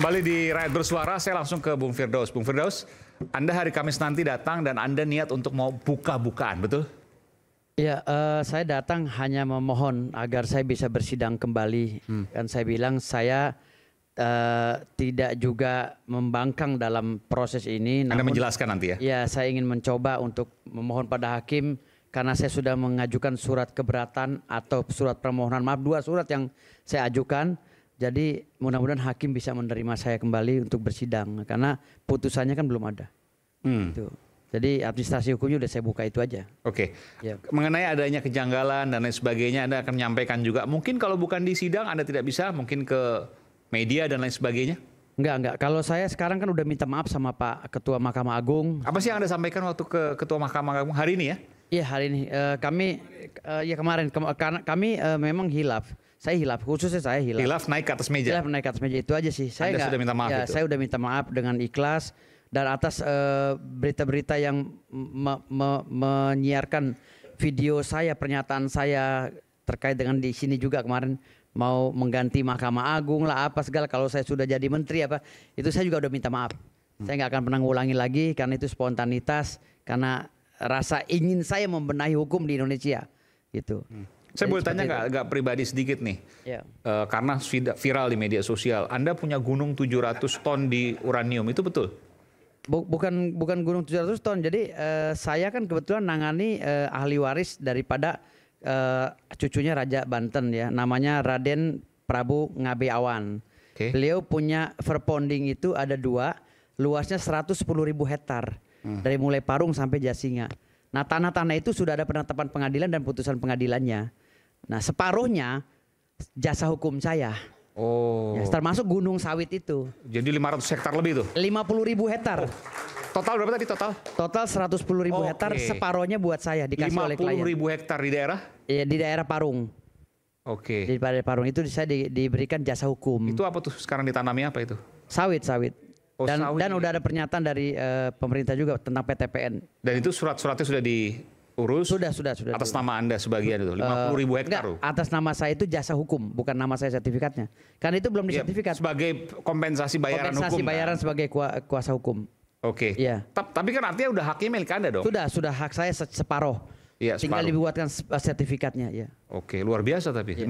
Kembali di Rakyat Bersuara, saya langsung ke Bung Firdaus. Bung Firdaus, Anda hari Kamis nanti datang dan Anda niat untuk mau buka-bukaan, betul? Ya, saya datang hanya memohon agar saya bisa bersidang kembali. Dan saya bilang saya tidak juga membangkang dalam proses ini. Anda namun, menjelaskan nanti ya? Ya, saya ingin mencoba untuk memohon pada hakim karena saya sudah mengajukan surat keberatan atau surat permohonan maaf, 2 surat yang saya ajukan. Jadi mudah-mudahan hakim bisa menerima saya kembali untuk bersidang karena putusannya kan belum ada. Gitu. Jadi administrasi hukumnya udah saya buka itu aja. Oke. Ya. Mengenai adanya kejanggalan dan lain sebagainya, Anda akan menyampaikan juga. Mungkin kalau bukan di sidang Anda tidak bisa, mungkin ke media dan lain sebagainya? Enggak. Kalau saya sekarang kan udah minta maaf sama Pak Ketua Mahkamah Agung. Apa sih yang Anda sampaikan waktu ke Ketua Mahkamah Agung hari ini ya? Iya hari ini kami kami memang hilaf. Saya hilaf, khususnya saya hilaf. Hilaf naik ke atas meja? Hilaf naik ke atas meja, itu aja sih. Anda sudah minta maaf ya, itu? Saya udah minta maaf dengan ikhlas. Dan atas berita-berita yang menyiarkan video saya, pernyataan saya terkait dengan di sini juga kemarin mau mengganti Mahkamah Agung lah apa segala. Kalau saya sudah jadi menteri apa, itu saya juga udah minta maaf. Saya nggak akan pernah ngulangi lagi karena itu spontanitas, karena rasa ingin saya membenahi hukum di Indonesia gitu. Saya boleh tanya nggak pribadi sedikit nih, ya. Karena viral di media sosial, Anda punya gunung 700 ton di uranium, itu betul? Bukan gunung 700 ton, jadi saya kan kebetulan nangani ahli waris daripada cucunya Raja Banten ya, namanya Raden Prabu Ngabe Awan. Okay. Beliau punya verponding itu ada 2, luasnya 110.000 hektar. Dari mulai Parung sampai Jasinga. Nah tanah-tanah itu sudah ada penetapan pengadilan dan putusan pengadilannya. Nah separuhnya jasa hukum saya. Oh. Ya, termasuk gunung sawit itu. Jadi 500 hektar lebih tuh? 50.000 hektar. Total berapa tadi total? Total 110.000 hektar, separuhnya buat saya dikasih oleh klien. 50.000 hektar di daerah? Iya di daerah Parung. Oke. Di daerah Parung itu saya diberikan jasa hukum. Itu apa tuh sekarang ditanami apa itu? Sawit. Oh, Dan udah ada pernyataan dari pemerintah juga tentang PTPN. Dan itu surat-suratnya sudah diurus? Sudah. Atas nama Anda sebagian itu, 50.000 hektar. Enggak, atas nama saya itu jasa hukum, bukan nama saya sertifikatnya. Karena itu belum disertifikat. Sebagai kompensasi bayaran hukum. Kompensasi bayaran kan? sebagai kuasa hukum. Oke. Iya. Tapi kan artinya udah haknya milik Anda dong? Sudah hak saya separuh. Iya, tinggal dibuatkan sertifikatnya. Ya. Oke, luar biasa tapi. 50.000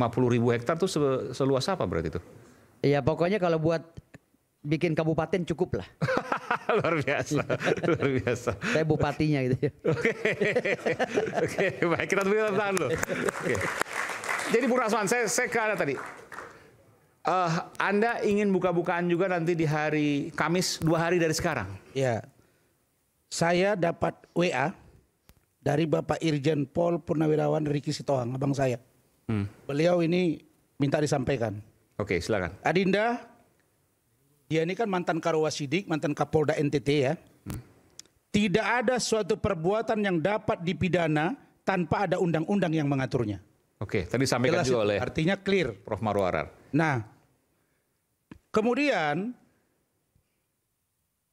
hektar tuh seluas apa berarti itu? Iya, pokoknya kalau buat bikin kabupaten cukup lah. Luar biasa. Saya bupatinya gitu ya. Oke, baik, kita tunggu tangan dulu. Oke. Jadi Bung Rasman, saya ke Anda tadi. Anda ingin buka-bukaan juga nanti di hari Kamis 2 hari dari sekarang? Ya, saya dapat WA dari Bapak Irjen Pol Purnawirawan Riki Sitohang, abang saya. Beliau ini minta disampaikan. Oke, silakan. Adinda, dia ini kan mantan Karwasidik, mantan Kapolda NTT ya. Tidak ada suatu perbuatan yang dapat dipidana tanpa ada undang-undang yang mengaturnya. Oke, tadi disampaikan juga oleh artinya clear. Prof. Marwarar. Nah, kemudian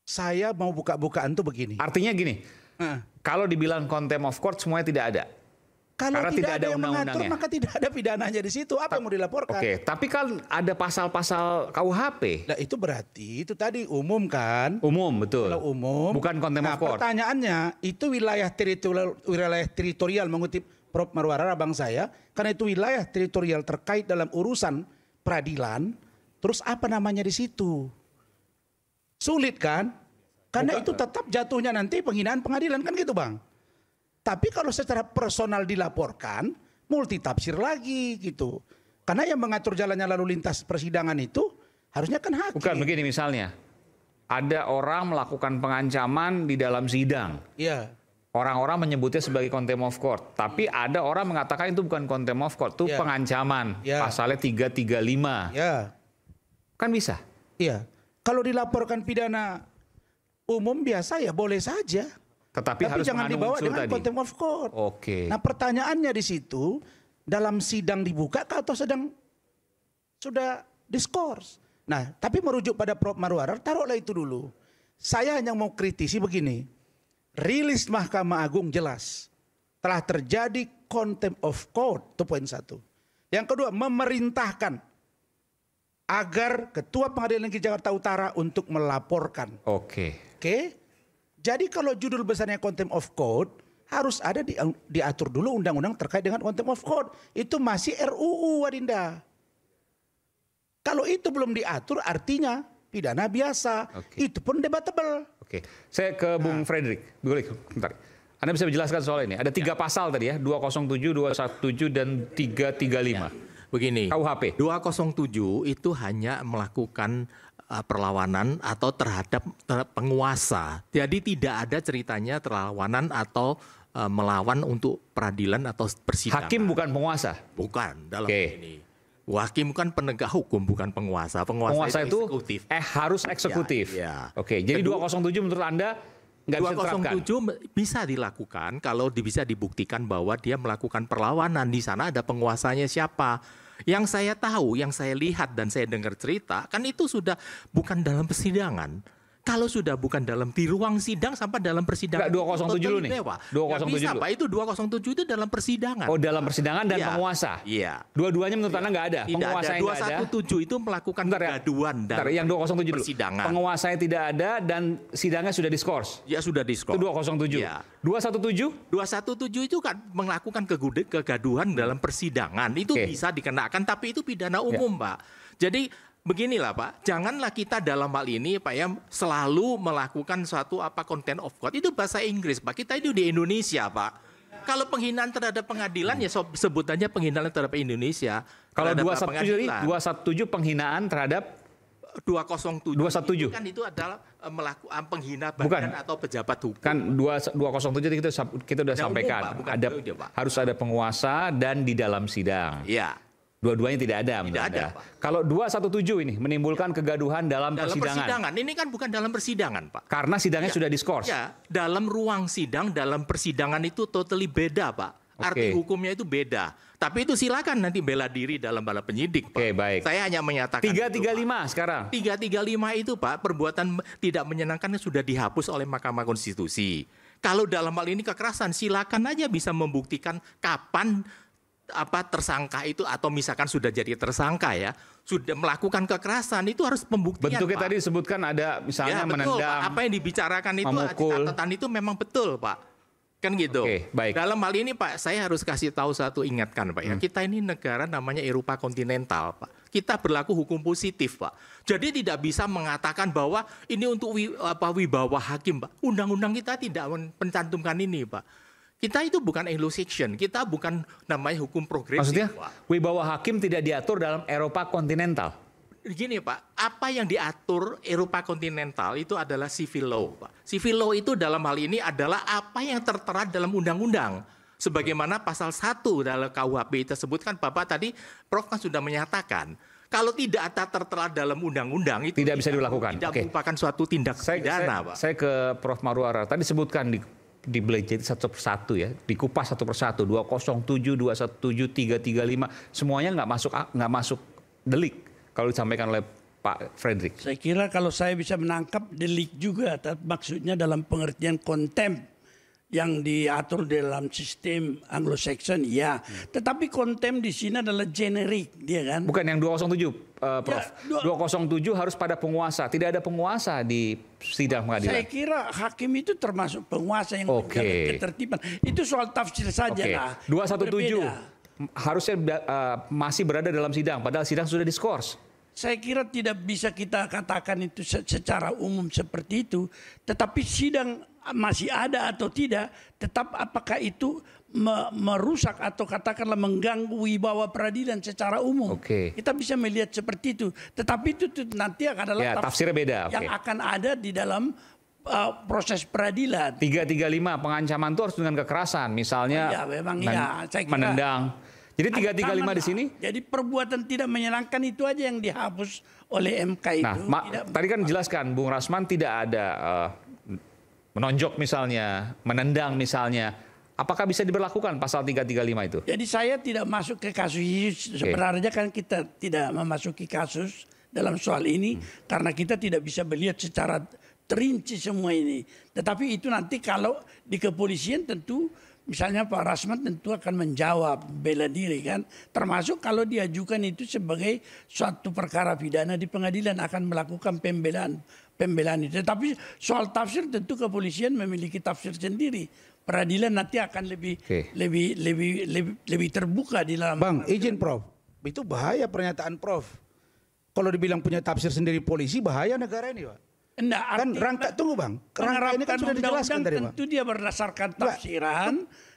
saya mau buka-bukaan tuh begini. Artinya gini, kalau dibilang contempt of court semuanya tidak ada. Kalau karena tidak ada yang mengatur undang-undangnya, maka tidak ada pidananya di situ. Apa yang mau dilaporkan? Oke, tapi kan ada pasal-pasal KUHP. Nah itu berarti itu tadi umum kan? Umum, betul. Kalau umum. Bukan contempt of court. Pertanyaannya itu wilayah teritorial mengutip Prof. Marwarar abang saya, karena itu wilayah teritorial terkait dalam urusan peradilan. Terus apa namanya di situ? Sulit kan? Karena itu tetap jatuhnya nanti penghinaan pengadilan kan gitu bang. Tapi kalau secara personal dilaporkan, multitafsir lagi gitu. Karena yang mengatur jalannya lalu lintas persidangan itu harusnya kan hakim. Bukan begini misalnya, ada orang melakukan pengancaman di dalam sidang. Iya. Orang-orang menyebutnya sebagai contempt of court. Tapi ada orang mengatakan itu bukan contempt of court, itu pengancaman. Pasalnya 335. Iya. Kan bisa? Iya. Kalau dilaporkan pidana umum biasa ya boleh saja. Tapi harus jangan dibawa dengan contempt of court. Oke. Nah pertanyaannya di situ, dalam sidang dibuka atau sudah diskors? Nah tapi merujuk pada Prof. Marwarar, taruhlah itu dulu. Saya hanya mau kritisi begini. Rilis Mahkamah Agung jelas. Telah terjadi contempt of court, itu poin 1. Yang kedua, memerintahkan agar Ketua Pengadilan Negeri Jakarta Utara untuk melaporkan. Oke. Jadi kalau judul besarnya contempt of court, harus ada diatur dulu undang-undang terkait dengan contempt of court. Itu masih RUU, Adinda. Kalau itu belum diatur artinya pidana biasa. Itu pun debatable. Oke. Saya ke Bung Frederick. Boleh, bentar. Anda bisa menjelaskan soal ini. Ada 3 pasal tadi ya, 207, 217, dan 335. Begini, KUHP. 207 itu hanya melakukan perlawanan atau terhadap penguasa. Jadi tidak ada ceritanya perlawanan atau melawan untuk peradilan atau persidangan. Hakim bukan penguasa? Bukan dalam ini. Hakim kan penegak hukum, bukan penguasa. Penguasa itu eksekutif. Harus eksekutif. Ya. Oke, jadi 207 menurut Anda nggak bisa diterapkan? 207 bisa dilakukan kalau bisa dibuktikan bahwa dia melakukan perlawanan. Di sana ada penguasanya siapa. Yang saya tahu, yang saya lihat dan saya dengar cerita, kan itu sudah bukan dalam persidangan. Kalau sudah bukan di ruang sidang sampai dalam persidangan. Enggak, 207 dulu nih. 207 bisa, dulu. Pak, itu 207 itu dalam persidangan. Oh, dalam persidangan dan penguasa. Iya. Dua-duanya menurut Anda nggak ada? Tidak penguasa ada. yang nggak ada. 217 itu melakukan kegaduhan dan yang 207 dulu. persidangan. Penguasanya tidak ada dan sidangnya sudah diskors. Ya sudah diskors. Itu 207. Ya. 217? 217 itu kan melakukan kegaduhan dalam persidangan. Itu bisa dikenakan, tapi itu pidana umum, Pak. Jadi beginilah Pak, janganlah kita dalam hal ini Pak ya selalu melakukan suatu contempt of court. Itu bahasa Inggris Pak, kita itu di Indonesia Pak. Kalau penghinaan terhadap pengadilan ya sebutannya penghinaan terhadap Indonesia. Kalau 217 penghinaan terhadap 207 kan itu adalah melakukan penghina badan atau pejabat hukum. Kan 207 kita sudah sampaikan. Harus ada penguasa dan di dalam sidang. Iya. Dua-duanya tidak ada. Tidak ada. Kalau 217 ini menimbulkan kegaduhan dalam persidangan. Ini kan bukan dalam persidangan, Pak. Karena sidangnya sudah diskors. Ya, dalam ruang sidang, dalam persidangan itu totally beda, Pak. Arti hukumnya itu beda. Tapi itu silakan nanti bela diri dalam bala penyidik, Pak. Baik. Saya hanya menyatakan 335 sekarang. 335 itu, Pak, perbuatan tidak menyenangkan sudah dihapus oleh Mahkamah Konstitusi. Kalau dalam hal ini kekerasan, silakan aja bisa membuktikan kapan tersangka itu atau misalkan sudah jadi tersangka ya sudah melakukan kekerasan itu harus pembuktian. Bentuknya Pak. Tadi disebutkan ada misalnya betul, menendang, Pak. Apa yang dibicarakan itu memukul. catatan itu memang betul Pak, kan gitu. Baik. Dalam hal ini Pak saya harus kasih tahu satu, ingatkan Pak ya, kita ini negara namanya Eropa kontinental Pak. Kita berlaku hukum positif Pak. Jadi tidak bisa mengatakan bahwa ini untuk wibawa hakim Pak. Undang-undang kita tidak mencantumkan ini Pak. Kita itu bukan Anglo-Saxon, kita bukan namanya hukum progresif. Maksudnya Pak. wibawa hakim tidak diatur dalam Eropa kontinental? Gini Pak, apa yang diatur Eropa kontinental itu adalah civil law Pak. Civil law itu dalam hal ini adalah apa yang tertera dalam undang-undang. Sebagaimana pasal 1 dalam KUHP tersebut kan Bapak tadi, Prof kan sudah menyatakan. Kalau tidak ada tertera dalam undang-undang itu tidak bisa dilakukan. Tidak merupakan suatu tindak pidana Pak. Saya ke Prof Marwara, tadi sebutkan di belajari satu persatu ya, dikupas satu persatu, 207, 217, 335, semuanya nggak masuk delik kalau disampaikan oleh Pak Frederick. Saya kira kalau saya bisa menangkap delik juga, maksudnya dalam pengertian contempt yang diatur dalam sistem Anglo-Saxon, ya. Tetapi contempt di sini adalah generik, dia kan? Bukan yang 207, Prof. Ya, 207 harus pada penguasa. Tidak ada penguasa di sidang pengadilan. Saya kira hakim itu termasuk penguasa yang menjaga ketertiban. Itu soal tafsir saja lah. 217 harusnya masih berada dalam sidang, padahal sidang sudah diskors. Saya kira tidak bisa kita katakan itu secara umum seperti itu. Tetapi sidang masih ada atau tidak, tetap apakah itu merusak atau katakanlah mengganggu wibawa peradilan secara umum. Kita bisa melihat seperti itu. Tetapi itu nanti adalah tafsirnya beda. Yang akan ada di dalam proses peradilan. 335 pengancaman itu harus dengan kekerasan, misalnya saya kira, menendang. Jadi 335 di sini. Jadi perbuatan tidak menyenangkan itu aja yang dihapus oleh MK itu. Tadi kan jelaskan Bung Rasman tidak ada menonjok misalnya, menendang misalnya. Apakah bisa diberlakukan pasal 335 itu? Jadi saya tidak masuk ke kasus ini. Sebenarnya kan kita tidak memasuki kasus dalam soal ini karena kita tidak bisa melihat secara terinci semua ini. Tetapi itu nanti kalau di kepolisian tentu misalnya Pak Rasman tentu akan menjawab bela diri kan, termasuk kalau diajukan itu sebagai suatu perkara pidana di pengadilan akan melakukan pembelaan itu. Tetapi soal tafsir tentu kepolisian memiliki tafsir sendiri. Peradilan nanti akan lebih terbuka di dalam. Bang, izin Prof. Itu bahaya pernyataan Prof. Kalau dibilang punya tafsir sendiri polisi, bahaya negara ini, Pak. Enggak, Kan rangka, tunggu Bang. Rangka ini kan sudah dijelaskan tadi, Bang. Tentu dia berdasarkan tafsiran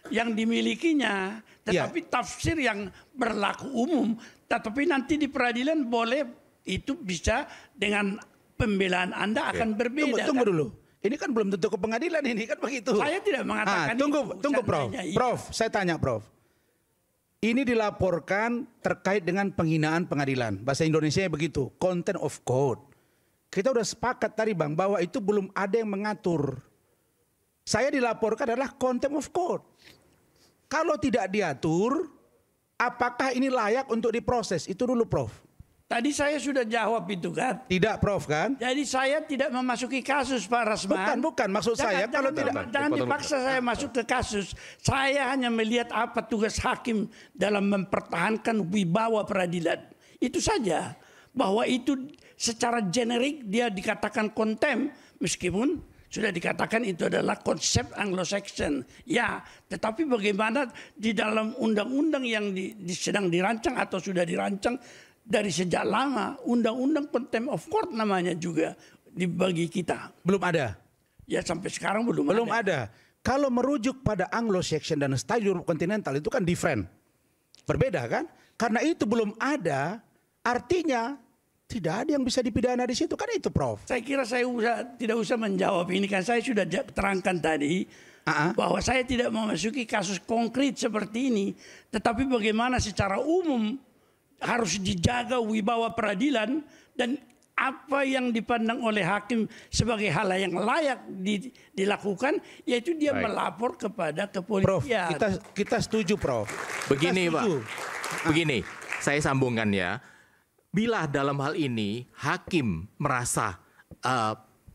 yang dimilikinya. Tetapi tafsir yang berlaku umum. Tetapi nanti di peradilan boleh itu bisa dengan pembelaan Anda akan berbeda. Tunggu dulu. Ini kan belum tentu ke pengadilan ini, kan begitu. Saya tidak mengatakan tunggu Prof. Prof, saya tanya Prof. Ini dilaporkan terkait dengan penghinaan pengadilan. Bahasa Indonesia begitu, contempt of court. Kita udah sepakat tadi Bang, bahwa itu belum ada yang mengatur. Saya dilaporkan adalah contempt of court. Kalau tidak diatur, apakah ini layak untuk diproses? Itu dulu Prof. Tadi saya sudah jawab itu kan. Tidak Prof kan? Jadi saya tidak memasuki kasus Pak Rasman. Bukan. Maksud saya kalau tidak. Jangan dipaksa saya masuk ke kasus. Saya hanya melihat apa tugas hakim dalam mempertahankan wibawa peradilan. Itu saja. Bahwa itu secara generik dia dikatakan contempt, meskipun sudah dikatakan itu adalah konsep Anglo-Saxon. Ya, tetapi bagaimana di dalam undang-undang yang sedang dirancang atau sudah dirancang dari sejak lama, undang-undang contempt of court namanya juga dibagi kita. Belum ada. Ya sampai sekarang belum ada. Kalau merujuk pada Anglo-Saxon dan style Europe kontinental itu kan different. Berbeda kan? Karena itu belum ada, artinya tidak ada yang bisa dipidana di situ, kan itu Prof. Saya kira saya tidak usah menjawab ini kan, saya sudah terangkan tadi bahwa saya tidak memasuki kasus konkret seperti ini, tetapi bagaimana secara umum harus dijaga wibawa peradilan dan apa yang dipandang oleh hakim sebagai hal yang layak dilakukan, yaitu dia melapor kepada kepolisian. Prof, kita setuju Prof. Begini Pak, begini saya sambungkan ya. Bila dalam hal ini hakim merasa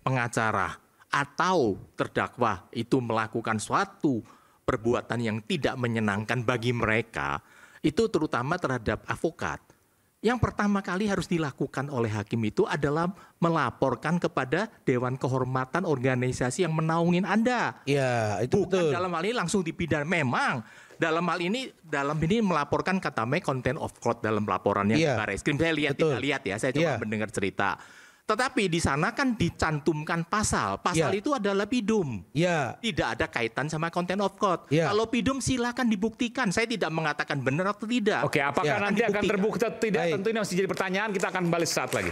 pengacara atau terdakwa itu melakukan suatu perbuatan yang tidak menyenangkan bagi mereka, itu terutama terhadap advokat. Yang pertama kali harus dilakukan oleh hakim itu adalah melaporkan kepada Dewan Kehormatan organisasi yang menaungin Anda. Ya, itu bukan betul. Dalam hal ini langsung dipidana. Memang dalam hal ini melaporkan katanya contempt of court dalam laporannya ke Barreskrim. Saya lihat, tidak lihat ya, saya coba mendengar cerita. Tetapi di sana kan dicantumkan pasal itu adalah pidum. Tidak ada kaitan sama contempt of court. Kalau pidum silakan dibuktikan. Saya tidak mengatakan benar atau tidak. Oke, apakah nanti akan terbukti atau tidak? Tentu ini masih jadi pertanyaan. Kita akan balik saat lagi.